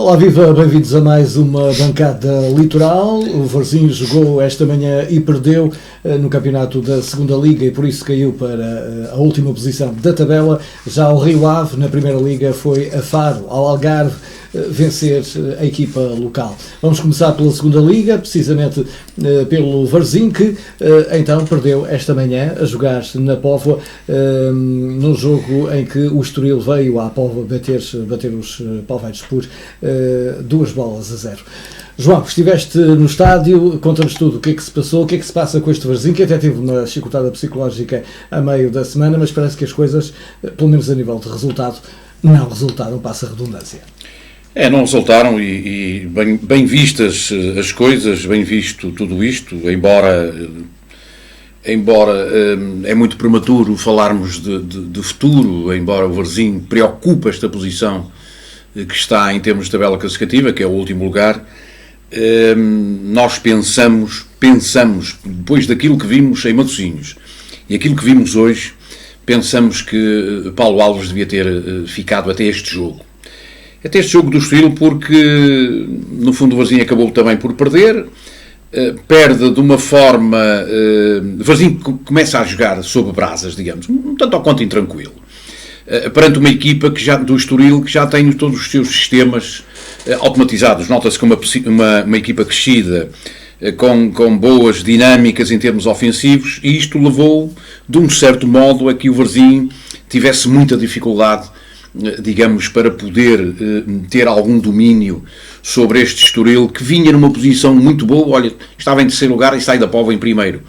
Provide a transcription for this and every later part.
Olá, viva, bem-vindos a mais uma bancada litoral. O Varzim jogou esta manhã e perdeu no campeonato da segunda Liga e por isso caiu para a última posição da tabela. Já o Rio Ave, na primeira Liga, foi a Faro, ao Algarve, vencer a equipa local. Vamos começar pela segunda Liga, precisamente pelo Varzim, que então perdeu esta manhã a jogar na Póvoa, num jogo em que o Estoril veio à Póvoa bater os Palveiros por 2-0. João, estiveste no estádio, conta-nos tudo o que é que se passou, o que é que se passa com este Varzim, que até teve uma chicotada psicológica a meio da semana, mas parece que as coisas, pelo menos a nível de resultado, não resultaram, passa a redundância. Não resultaram e bem vistas as coisas, bem visto tudo isto, embora é muito prematuro falarmos de futuro, embora o Varzim preocupe esta posição que está em termos de tabela classificativa, que é o último lugar, nós pensamos, depois daquilo que vimos em Matosinhos e aquilo que vimos hoje, pensamos que Paulo Alves devia ter ficado até este jogo do Estoril, porque no fundo o Varzim acabou também por perder, perde de uma forma, o Varzim começa a jogar sob brasas, digamos, um tanto ao quanto intranquilo, perante uma equipa do Estoril que já tem todos os seus sistemas automatizados. Nota-se que uma equipa crescida, com boas dinâmicas em termos ofensivos, e isto levou, de um certo modo, a que o Varzim tivesse muita dificuldade, digamos, para poder ter algum domínio sobre este Estoril, que vinha numa posição muito boa. Olha, estava em terceiro lugar e sai da Póvoa em primeiro.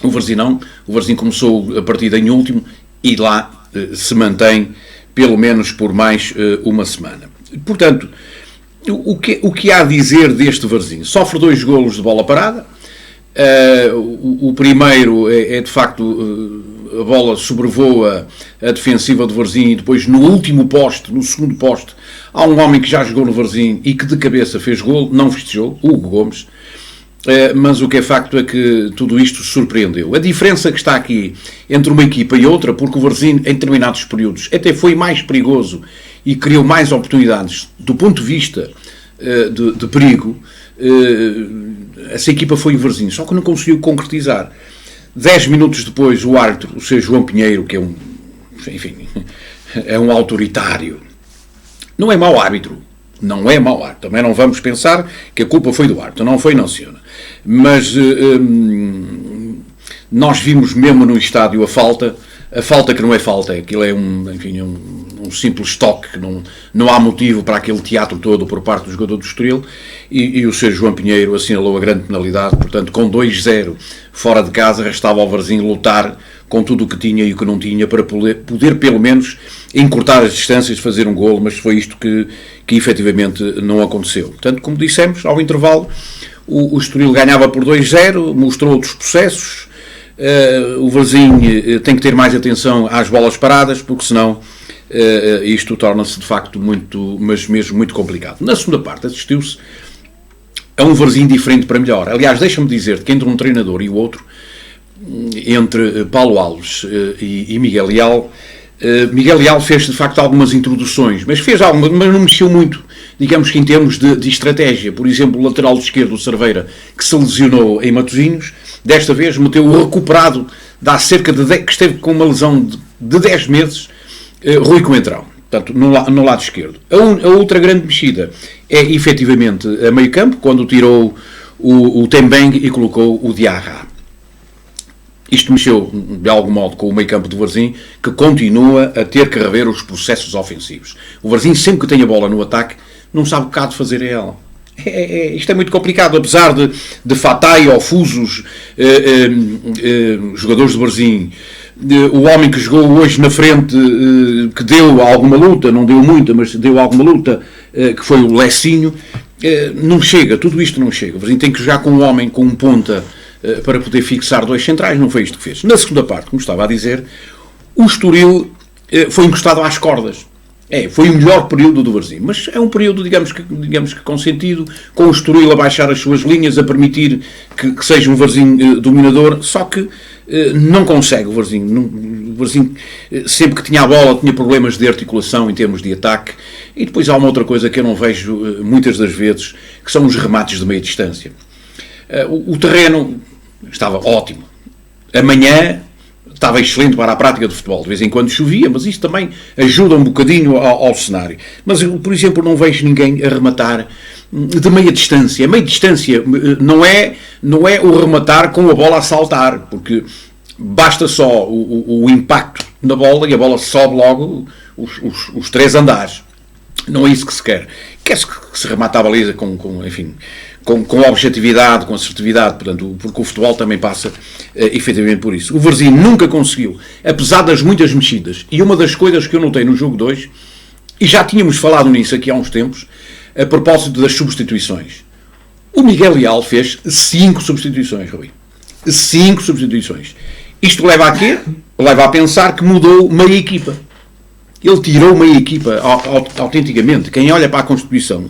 O Varzim não. O Varzim começou a partida em último e lá se mantém pelo menos por mais uma semana. Portanto, o que há a dizer deste Varzim? Sofre 2 golos de bola parada. O primeiro é de facto, a bola sobrevoa a defensiva do Varzim e depois no último poste, no segundo poste, há um homem que já jogou no Varzim e que de cabeça fez golo, não festejou, Hugo Gomes, mas o que é facto é que tudo isto surpreendeu. A diferença que está aqui entre uma equipa e outra, porque o Varzim em determinados períodos até foi mais perigoso e criou mais oportunidades do ponto de vista de perigo, essa equipa foi o Varzim, só que não conseguiu concretizar. 10 minutos depois, o árbitro, o Sr. João Pinheiro, que é um autoritário, não é mau árbitro, também não vamos pensar que a culpa foi do árbitro, não foi, não senhora, mas nós vimos mesmo no estádio a falta que não é falta, aquilo é um simples toque, que não há motivo para aquele teatro todo por parte do jogador do Estoril, e o Sr. João Pinheiro assinalou a grande penalidade. Portanto, com 2-0 fora de casa, restava ao Varzim lutar com tudo o que tinha e o que não tinha para poder pelo menos encurtar as distâncias, fazer um golo, mas foi isto que efetivamente não aconteceu. Portanto, como dissemos, ao intervalo, o Estoril ganhava por 2-0, mostrou outros processos. O Varzim tem que ter mais atenção às bolas paradas, porque senão isto torna-se de facto mas mesmo muito complicado. Na segunda parte assistiu-se a um Varzim diferente para melhor. Aliás, deixa-me dizer que entre um treinador e o outro, entre Paulo Alves e Miguel Leal, Miguel Leal fez de facto algumas introduções, mas não mexeu muito, digamos que em termos de estratégia. Por exemplo, o lateral esquerdo, o Cerveira, que se lesionou em Matosinhos, desta vez meteu o recuperado de há cerca de 10, que esteve com uma lesão de 10 meses, Rui Coentrão, portanto, no lado esquerdo. A outra grande mexida é efetivamente a meio campo, quando tirou o Tembeng e colocou o Diarra. Isto mexeu de algum modo com o meio campo do Varzim, que continua a ter que rever os processos ofensivos. O Varzim, sempre que tem a bola no ataque, não sabe o que há de fazer a ela. Isto é muito complicado, apesar de Fatai ou Fusos, jogadores do Varzim, o homem que jogou hoje na frente, que deu alguma luta, não deu muita, mas deu alguma luta, que foi o Lecinho, não chega, tudo isto não chega. O Varzim tem que jogar com um homem, com um ponta, para poder fixar 2 centrais, não foi isto que fez. Na segunda parte, como estava a dizer, o Estoril foi encostado às cordas. Foi o melhor período do Varzim, mas é um período, digamos que consentido, com o Estoril a baixar as suas linhas, a permitir que seja um Varzim dominador, só que não consegue o Varzim. O Varzim, sempre que tinha a bola, tinha problemas de articulação em termos de ataque, e depois há uma outra coisa que eu não vejo muitas das vezes, que são os remates de meia distância. O terreno estava ótimo. Amanhã estava excelente para a prática do futebol. De vez em quando chovia, mas isso também ajuda um bocadinho ao cenário. Mas eu, por exemplo, não vejo ninguém a rematar de meia distância. A meia distância não é o rematar com a bola a saltar, porque basta só o impacto na bola e a bola sobe logo os 3 andares. Não é isso que se quer. Quer-se que se remate a baliza com objetividade, com assertividade, portanto, porque o futebol também passa efetivamente por isso. O Varzim nunca conseguiu, apesar das muitas mexidas, e uma das coisas que eu notei no jogo 2, e já tínhamos falado nisso aqui há uns tempos, a propósito das substituições. O Miguel Leal fez 5 substituições, Rui. 5 substituições. Isto leva a quê? Leva a pensar que mudou meia equipa. Ele tirou meia equipa, autenticamente. Quem olha para a constituição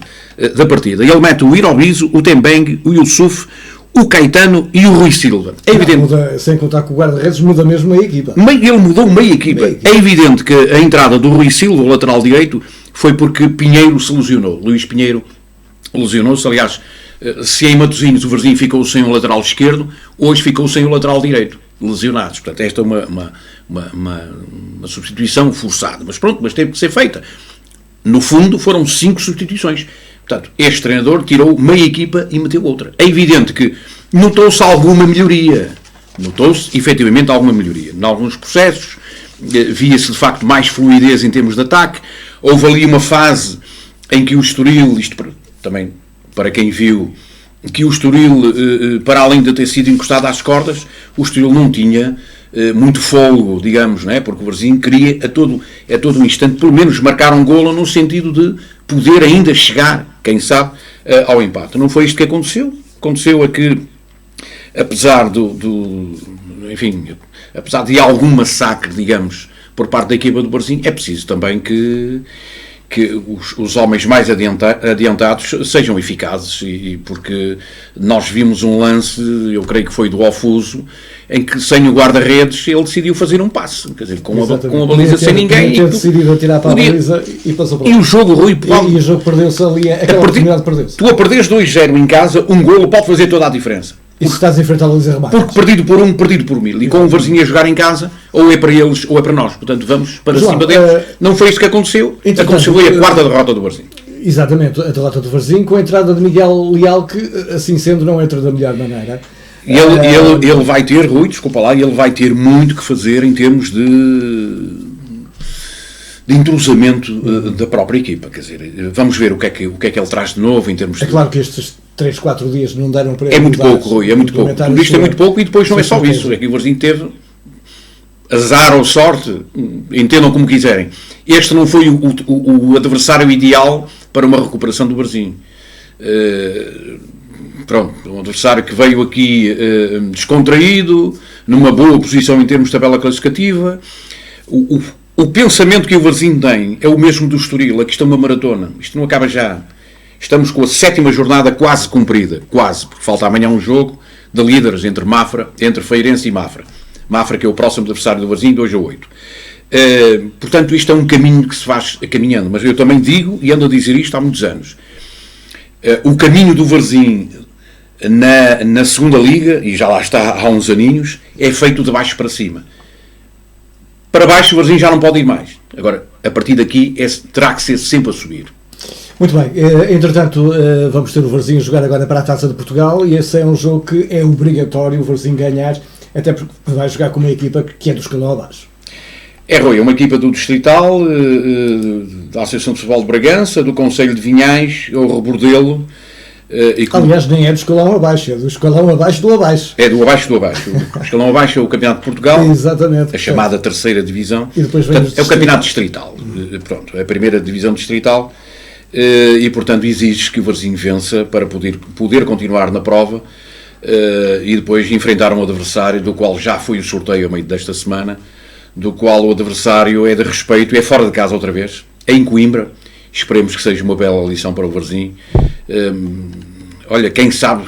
da partida, ele mete o Irobiso, o Tembeng, o Yusuf, o Caetano e o Rui Silva. É evidente. Muda, sem contar que o guarda-redes muda mesmo meia equipa. Ele mudou meia equipa. É evidente que a entrada do Rui Silva, o lateral direito, foi porque Pinheiro se lesionou. Luís Pinheiro lesionou-se. Aliás, se em Matosinhos o Varzim ficou sem o lateral esquerdo, hoje ficou sem o lateral direito. Lesionados. Portanto, esta é uma substituição forçada. Mas pronto, mas teve que ser feita. No fundo, foram 5 substituições. Portanto, este treinador tirou meia equipa e meteu outra. É evidente que notou-se alguma melhoria. Notou-se, efetivamente, alguma melhoria. Em alguns processos, via-se, de facto, mais fluidez em termos de ataque. Houve ali uma fase em que o Estoril, isto também para quem viu, que o Estoril, para além de ter sido encostado às cordas, o Estoril não tinha muito fôlego, digamos, não é? Porque o Varzim queria a todo instante, pelo menos, marcar um golo no sentido de poder ainda chegar, quem sabe, ao empate. Não foi isto que aconteceu. Aconteceu é que, apesar apesar de algum massacre, digamos, por parte da equipa do Varzim, é preciso também que os homens mais adiantados sejam eficazes, e porque nós vimos um lance, eu creio que foi do Ofuso, em que sem o guarda-redes ele decidiu fazer um passe, quer dizer, com a baliza sem ninguém, e decidiu atirar para a baliza e passou para lá. E o jogo, Rui, e o jogo perdeu-se ali, aquela oportunidade perdeu-se. Tu a perderes 2-0 em casa, um golo pode fazer toda a diferença. E se estás a enfrentar a baliza remate? Porque perdido por 1, perdido por 1000. E com o Varzim a jogar em casa, ou é para eles ou é para nós. Portanto, vamos para cima deles. Não foi isso que aconteceu. Aconteceu foi a 4ª derrota do Varzim. Exatamente, a derrota do Varzim, com a entrada de Miguel Leal, que, assim sendo, não entra da melhor maneira. Ele vai ter, Rui, desculpa lá, ele vai ter muito que fazer em termos de entrosamento da própria equipa. Quer dizer, vamos ver o que é que ele traz de novo em termos de... É claro que estes 3, 4 dias não deram para ele. É muito pouco, Rui, é muito pouco. Tudo isto é muito pouco, e depois não é só isso. É que o Varzim teve azar ou sorte, entendam como quiserem. Este não foi o adversário ideal para uma recuperação do Varzim. Pronto, um adversário que veio aqui descontraído, numa boa posição em termos de tabela classificativa. O pensamento que o Varzim tem é o mesmo do Estoril. Aqui está uma maratona, isto não acaba já. Estamos com a 7ª jornada quase cumprida, quase, porque falta amanhã um jogo de líderes entre Feirense e Mafra. Mafra, que é o próximo adversário do Varzim, 2-8. Portanto, isto é um caminho que se faz caminhando, mas eu também digo, e ando a dizer isto há muitos anos, o caminho do Varzim na segunda liga, e já lá está há uns aninhos, é feito de baixo para cima. Para baixo o Varzim já não pode ir mais. Agora, a partir daqui terá que ser sempre a subir. Muito bem, entretanto vamos ter o Varzim jogar agora para a Taça de Portugal, e esse é um jogo que é obrigatório o Varzim ganhar, até porque vai jogar com uma equipa que é do escalão abaixo. Rui, é uma equipa do Distrital, da Associação de Futebol de Bragança, do Concelho de Vinhais, é o Rebordelo. Aliás, nem é do escalão abaixo, é do escalão abaixo do abaixo. É do abaixo do abaixo. O escalão abaixo é o Campeonato de Portugal. Exatamente. A chamada 3ª Divisão. E depois portanto, é o Campeonato Distrital. Pronto, é a 1ª Divisão Distrital. E, portanto, exige que o Varzim vença para poder continuar na prova e depois enfrentar um adversário do qual já foi o sorteio a meio desta semana, do qual o adversário é de respeito, é fora de casa outra vez, em Coimbra. Esperemos que seja uma bela lição para o Varzim. Olha, quem sabe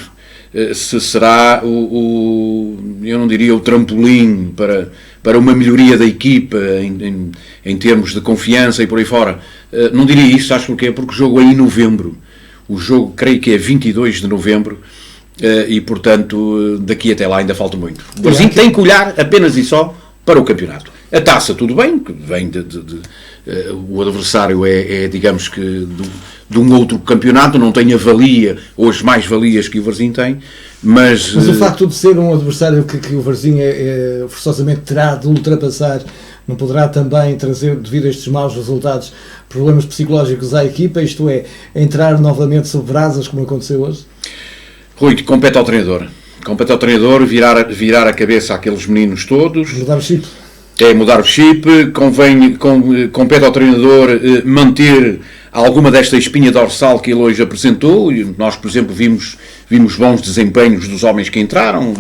se será eu não diria o trampolim para uma melhoria da equipa em termos de confiança e por aí fora. Não diria isso, sabes porquê? Porque o jogo é em novembro. O jogo, creio que é 22 de novembro. E, portanto, daqui até lá ainda falta muito. O Varzim tem que olhar apenas e só para o campeonato. A taça, tudo bem, que vem o adversário digamos que, de um outro campeonato, não tem a valia, ou as mais-valias que o Varzim tem, mas o facto de ser um adversário que o Varzim forçosamente terá de ultrapassar, não poderá também trazer, devido a estes maus resultados, problemas psicológicos à equipa, isto é, entrar novamente sob brasas, como aconteceu hoje? Rui, compete ao treinador. Compete ao treinador virar a cabeça àqueles meninos todos. Mudar o chip. É mudar o chip. Compete ao treinador manter alguma desta espinha dorsal que ele hoje apresentou. Nós, por exemplo, vimos bons desempenhos dos homens que entraram,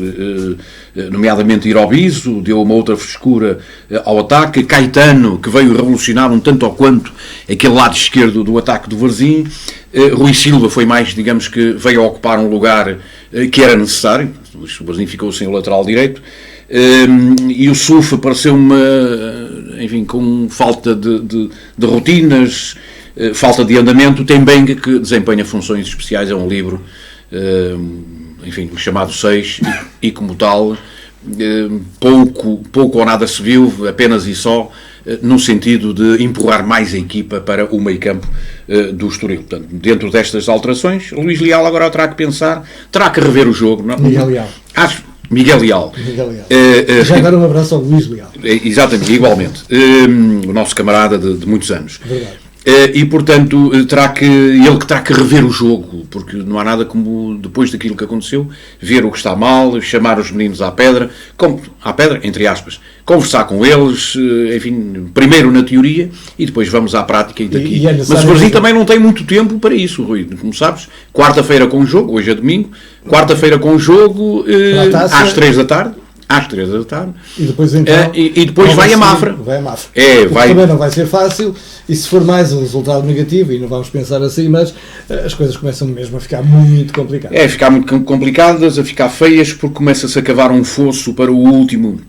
nomeadamente Irobiso, deu uma outra frescura ao ataque. Caetano, que veio revolucionar um tanto ou quanto aquele lado esquerdo do ataque do Varzim. Rui Silva foi mais, digamos que veio ocupar um lugar que era necessário. O Varzim ficou sem o lateral direito. E o Suf pareceu-me, enfim, com falta de rotinas, falta de andamento. Tem bem que desempenha funções especiais, é um livro, enfim, chamado 6, e como tal, pouco ou nada se viu, apenas e só, no sentido de empurrar mais a equipa para o meio-campo do Estoril. Portanto, dentro destas alterações, Luís Leal agora terá que pensar, terá que rever o jogo. Miguel Leal. Miguel Leal. Já agora um abraço ao Luís Leal. Exatamente, igualmente. O nosso camarada de muitos anos. Verdade. E, portanto, ele terá que rever o jogo, porque não há nada como, depois daquilo que aconteceu, ver o que está mal, chamar os meninos à pedra, entre aspas, conversar com eles, enfim, primeiro na teoria e depois vamos à prática. Mas o Varzim também não tem muito tempo para isso, Rui, como sabes. Quarta-feira com o jogo, hoje é domingo, quarta-feira com o jogo, às 3 da tarde. E depois, então, e depois vai a Mafra. Também não vai ser fácil, e se for mais um resultado negativo, e não vamos pensar assim, mas as coisas começam mesmo a ficar muito complicadas. A ficar muito complicadas, a ficar feias, porque começa-se a cavar um fosso para o último,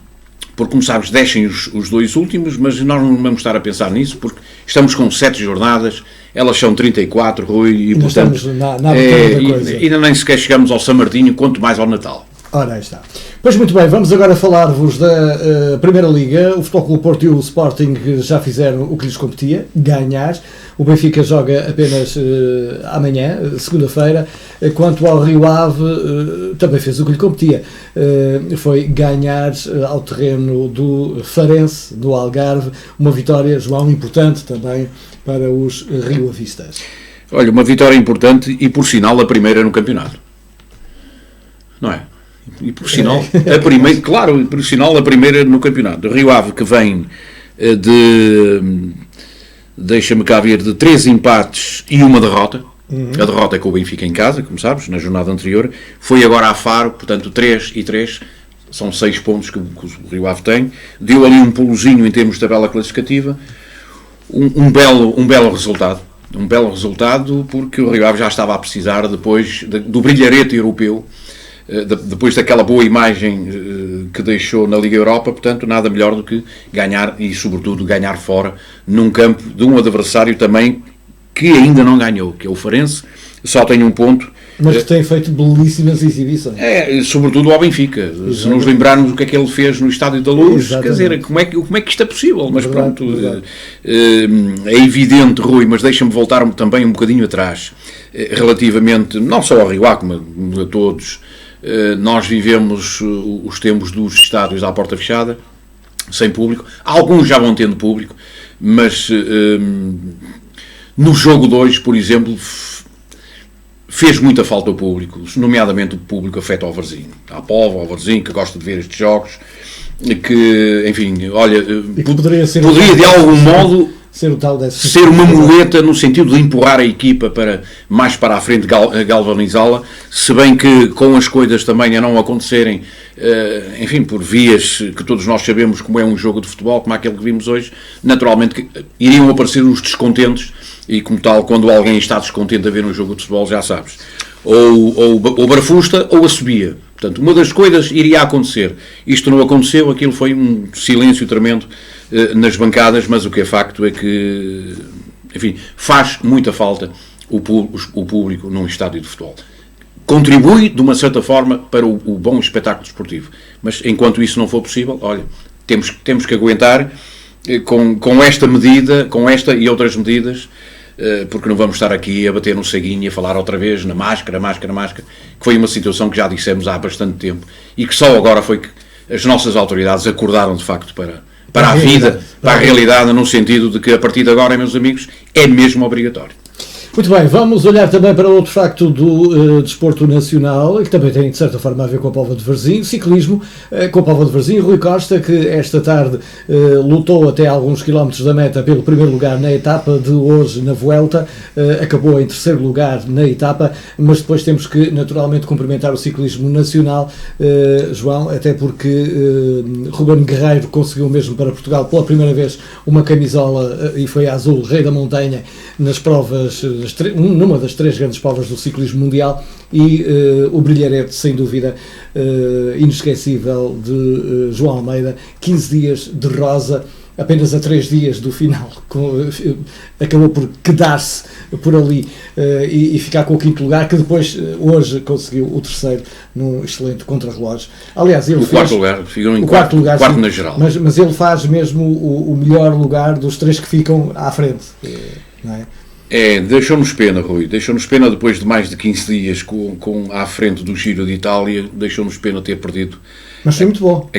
porque, como sabes, descem os dois últimos, mas nós não vamos estar a pensar nisso, porque estamos com 7 jornadas, elas são 34, Rui, e portanto, estamos na da coisa. Ainda nem sequer chegamos ao São Martinho, quanto mais ao Natal. Ora, aí está. Pois muito bem, vamos agora falar-vos da Primeira Liga. O Futebol Clube Porto e o Sporting já fizeram o que lhes competia, ganhar. O Benfica joga apenas amanhã, segunda-feira. Quanto ao Rio Ave, também fez o que lhe competia. Foi ganhar ao terreno do Farense, do Algarve. Uma vitória, João, importante também para os rioavistas. Olha, uma vitória importante e, por sinal, a primeira no campeonato. Não é? E por sinal, a primeira no campeonato. O Rio Ave, que vem deixa-me cá ver, de 3 empates e uma derrota. A derrota é com o Benfica em casa, como sabes, na jornada anterior. Foi agora a Faro, portanto 3 e 3, são 6 pontos que o Rio Ave tem. Deu ali um pulozinho em termos de tabela classificativa. Um belo resultado. Um belo resultado, porque o Rio Ave já estava a precisar, depois do brilharete europeu, depois daquela boa imagem que deixou na Liga Europa. Portanto, nada melhor do que ganhar, e sobretudo ganhar fora, num campo de um adversário também que ainda não ganhou, que é o Farense, só tem um ponto. Mas que tem feito belíssimas exibições. Sobretudo ao Benfica. Exatamente. Se nos lembrarmos o que é que ele fez no Estádio da Luz, exatamente, quer dizer, como é que isto é possível? Mas verdade, pronto, verdade. É evidente, Rui, mas deixa-me voltar também um bocadinho atrás, relativamente, não só ao Rio Ave, mas a todos. Nós vivemos os tempos dos estádios à porta fechada, sem público. Alguns já vão tendo público, mas no jogo de hoje, por exemplo, fez muita falta ao público, nomeadamente o público afeto ao Varzim, à Póvoa, ao Varzim, que gosta de ver estes jogos, que, enfim, olha, poderia de algum modo ser o tal décimo. Ser uma muleta no sentido de empurrar a equipa mais para a frente, galvanizá-la, se bem que com as coisas também a não acontecerem, enfim, por vias que todos nós sabemos como é um jogo de futebol, como aquele que vimos hoje, naturalmente iriam aparecer os descontentes, e como tal, quando alguém está descontente a ver um jogo de futebol, já sabes, ou barafusta ou assobia. Portanto, uma das coisas iria acontecer. Isto não aconteceu, aquilo foi um silêncio tremendo nas bancadas, mas o que é facto é que, enfim, faz muita falta o público num estádio de futebol. Contribui, de uma certa forma, para o bom espetáculo desportivo. Mas, enquanto isso não for possível, olha, temos que aguentar com esta medida, com esta e outras medidas, porque não vamos estar aqui a bater no ceguinho e a falar outra vez na máscara, que foi uma situação que já dissemos há bastante tempo e que só agora foi que as nossas autoridades acordaram de facto para a vida, para a realidade, no sentido de que a partir de agora, meus amigos, é mesmo obrigatório. Muito bem, vamos olhar também para outro facto do desporto nacional, que também tem de certa forma a ver com a Póvoa de Varzim, ciclismo, com a Póvoa de Varzim. Rui Costa, que esta tarde lutou até alguns quilómetros da meta pelo primeiro lugar na etapa de hoje na Vuelta, acabou em terceiro lugar na etapa, mas depois temos que naturalmente cumprimentar o ciclismo nacional, João, até porque Ruben Guerreiro conseguiu mesmo para Portugal pela primeira vez uma camisola, e foi a azul, Rei da Montanha, nas provas, numa das 3 grandes provas do ciclismo mundial, e o brilharete, sem dúvida, inesquecível de João Almeida, 15 dias de rosa, apenas a 3 dias do final, acabou por quedar-se por ali e ficar com o 5º lugar, que depois, hoje, conseguiu o 3º num excelente contrarrelógio. Aliás, ele quarto lugar, ficou em quarto na geral. Mas ele faz mesmo o melhor lugar dos 3 que ficam à frente, não é? Deixou-nos pena, Rui. Deixou-nos pena depois de mais de 15 dias à frente do Giro de Itália. Deixou-nos pena ter perdido. Mas foi muito bom.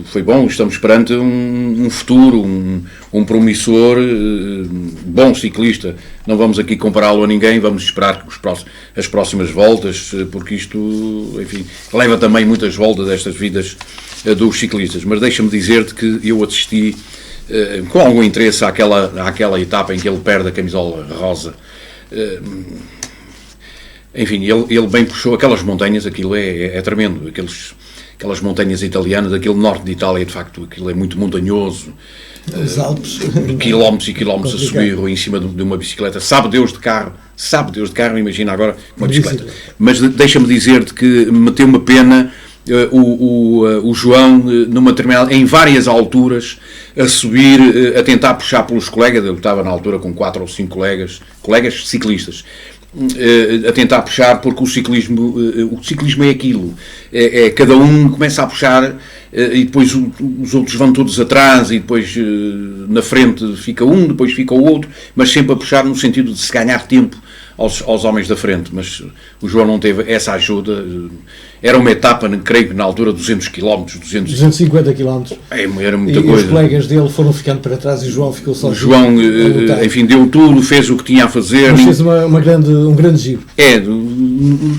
Foi bom. Estamos perante um futuro, um promissor, bom ciclista. Não vamos aqui compará-lo a ninguém. Vamos esperar as próximas voltas, porque isto, enfim, leva também muitas voltas destas vidas dos ciclistas. Mas deixa-me dizer-te que eu assisti com algum interesse àquela etapa em que ele perde a camisola rosa. Enfim, ele bem puxou aquelas montanhas, aquilo é tremendo, aquelas montanhas italianas, aquele norte de Itália, de facto, aquilo é muito montanhoso. Os Alpes. Quilómetros e quilómetros a subir em cima de uma bicicleta. Sabe Deus de carro, imagina agora uma bicicleta. Mas deixa-me dizer-te que meteu uma pena o João, numa determinada, em várias alturas, a subir, a tentar puxar pelos colegas. Ele estava na altura com 4 ou 5 colegas ciclistas, a tentar puxar, porque o ciclismo é aquilo, cada um começa a puxar, e depois os outros vão todos atrás, e depois na frente fica um, depois fica o outro, mas sempre a puxar no sentido de se ganhar tempo aos homens da frente. Mas o João não teve essa ajuda. Era uma etapa, creio que na altura, 200 km, 250 km. Era muita coisa. E os colegas dele foram ficando para trás e o João ficou sozinho. O João, enfim, deu tudo, fez o que tinha a fazer. Mas fez um grande giro.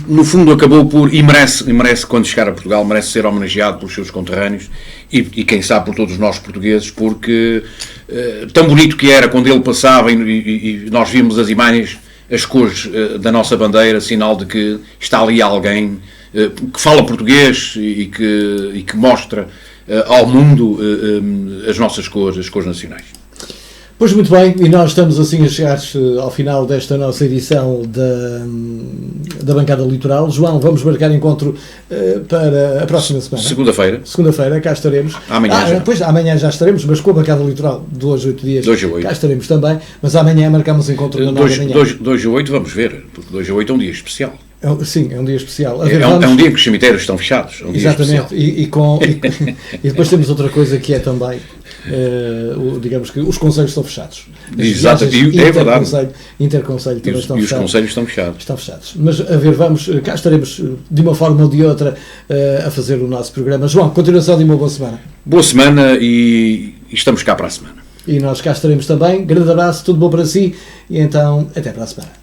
No fundo acabou por, e merece quando chegar a Portugal, merece ser homenageado pelos seus conterrâneos e quem sabe por todos nós portugueses, porque tão bonito que era quando ele passava e nós vimos as imagens, as cores da nossa bandeira, sinal de que está ali alguém que fala português e que mostra ao mundo as nossas cores, as cores nacionais. Pois muito bem, e nós estamos assim a chegar ao final desta nossa edição da Bancada Litoral. João, vamos marcar encontro para a próxima semana. Segunda-feira, cá estaremos. Amanhã já estaremos, mas com a Bancada Litoral, 2 a 8 dias, 2 a 8. Cá estaremos também, mas amanhã marcamos encontro na 9 da manhã. 2 a 8 vamos ver, porque 2 a 8 é um dia especial. Sim, é um dia especial. É um dia que os cemitérios estão fechados. Exatamente, e depois temos outra coisa que é também, digamos que os conselhos estão fechados. Exato, é verdade. Interconselho também estão fechados. E os conselhos estão fechados. Estão fechados. Mas, cá estaremos de uma forma ou de outra a fazer o nosso programa. João, continuação de uma boa semana. Boa semana e estamos cá para a semana. E nós cá estaremos também. Grande abraço, tudo bom para si e então até para a semana.